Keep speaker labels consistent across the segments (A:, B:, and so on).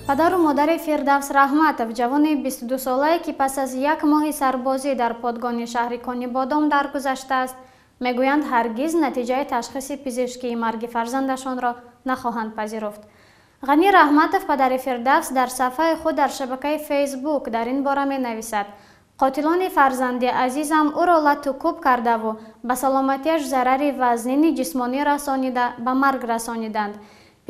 A: پدر و مادر فردوس رحمتов جوان 22 ساله که پس از یک ماه سربازی در پادگان شهر کانی بادام درگذشته است، میگویند هرگز نتیجه تشخیص پزشکی مرگ فرزندشان را نخواهند پذیرفت. غنی رحمتов پدر فردوس در صفحه خود در شبکه فیسبوک در این باره می نویسد: قاتلان فرزند عزیزم او را لط و کوب کرده و به سلامتیش ضرر وزنین جسمانی رسانیده به مرگ رسانیدند.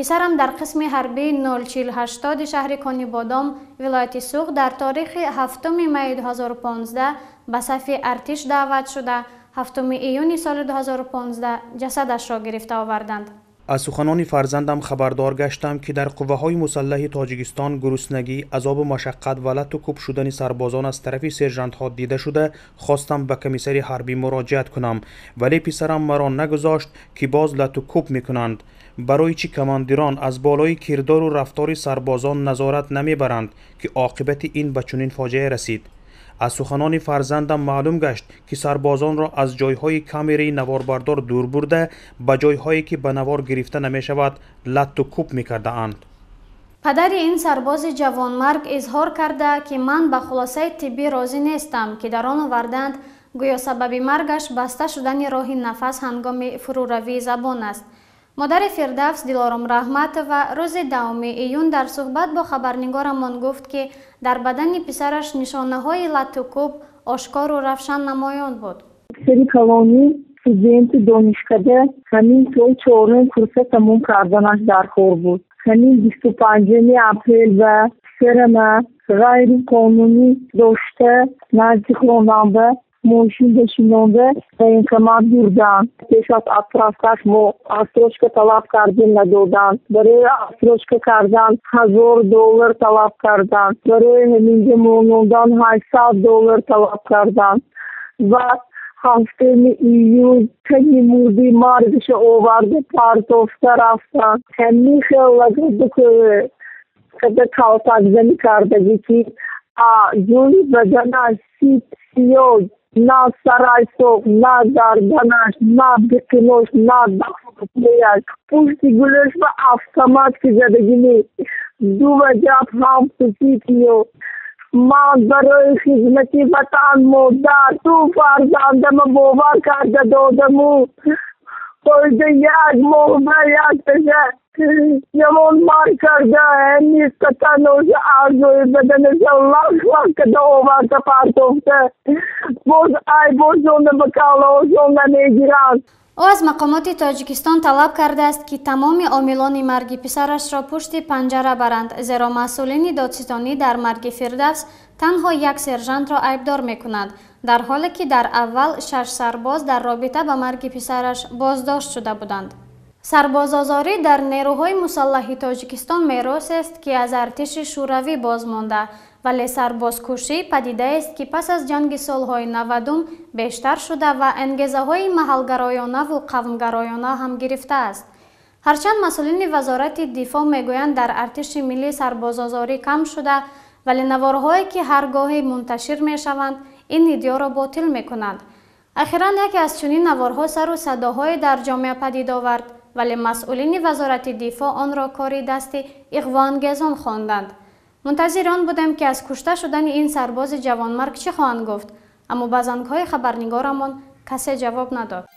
A: پسرم در قسم حربی 04080 شهر کانی بادام ولایت سوخت در تاریخ 7 می 2015 به صف ارتش دعوت شده 7 ایون سال 2015 جسدش را گرفته آوردند.
B: از سخنان فرزندم خبردار گشتم که در قوه‌های مسلح تاجیکستان گرسنگی، عذاب و مشقت و لط و کوب شدن سربازان از طرف سرژانت‌ها دیده شده. خواستم به کمیسر حربی مراجعت کنم، ولی پسرم مرا نگذاشت که باز لط و کوب میکنند. برای چی کماندیران از بالای کردار و رفتار سربازان نظارت نمیبرند که عاقبت این به چنین فاجعه رسید؟ از سخنان فرزندم معلوم گشت که سربازان را از جایهای کامری نواربردار دور برده به جایهایی که به نوار گرفته نمی شود لط و کوب می کرده اند.
A: پدر این سرباز جوانمرگ اظهار کرده که من به خلاصه طبی راضی نیستم که در آن آوردند، گویا سبب مرگش بسته شدن راه نفس هنگام فروروی زبان است. مادر فردوس دلارام رحمتov و روز 2 ایون در صحبت با خبرنگارمان گفت که در بدن پسرش نشانه های لط و کوب آشکار و روشن نمایان بود.
C: سری کلانی استودنت دانشکده همین طور 4 کورس تموم کردنش در خور بود. همین 25 اپریل و سرم غیر قانونی داشته نزدیک راننده ماشین بشینانده و این کمر بردن. پیش از اطرافش ما استروشکا طلب کردیم ندادن. برای استروشکا کردن $1000 طلب کردن. برای همینجا مانوندن $800 طلب کردن. و 7 ایون تنی موردی مرگش آورده پرتافته رفتن. همین خیلی لگه که کالتک زنی کرده که جوی بدنش سیاه، نه سرای سوخ، نه گردنش، نه بکنوش، نه دستش، پشت گلش به автомат که زدگی نیست. 2 وجب هم سوسیدیو. من برای خدمتی وطن مادر تو فرزندم باور کرده دادم و خورده 1 ماه به 1 پشه جوان مار کرده. نیست که تنوش عرضوی بدنش لخ کده آورده پرتافته. باز ای بازونه بکالا آزونه نگیرند.
A: او از مقامات تاجیکستان طلب کرده است که تمام عاملان مرگ پسرش را پشت پنجره برند، زیرا مسئولین دادستانی در مرگ فردوس تنها 1 سرژانت را عیبدار می کنند، در حالی که در اول 6 سرباز در رابطه با مرگ پسرش بازداشت شده بودند. سربازآزاری در نیروهای مسلح تاجیکستان میراث است که از ارتش شوروی بازمانده، ولی سربازکشی پدیده است که پس از جنگ سالهای 90 بیشتر شده و انگیزه های محلگرایانه و قومگرایانه هم گرفته است. هرچند مسئولین وزارت دفاع میگویند در ارتش ملی سربازآزاری کم شده، ولی نوارهایی که هرگاهی منتشر می شوند این ادعا را باطل می کنند. اخیراً یکی از چنین نوارها سر و صداهای در جامعه پدید آورد، ولی مسئولین وزارت دفاع آن را کاری دست اغواانگیزان خواندند. منتظر آن بودیم که از کشته شدن این سرباز جوانمرگ چه خواهند گفت، اما به زنگ‌های خبرنگارمان کسی جواب نداد.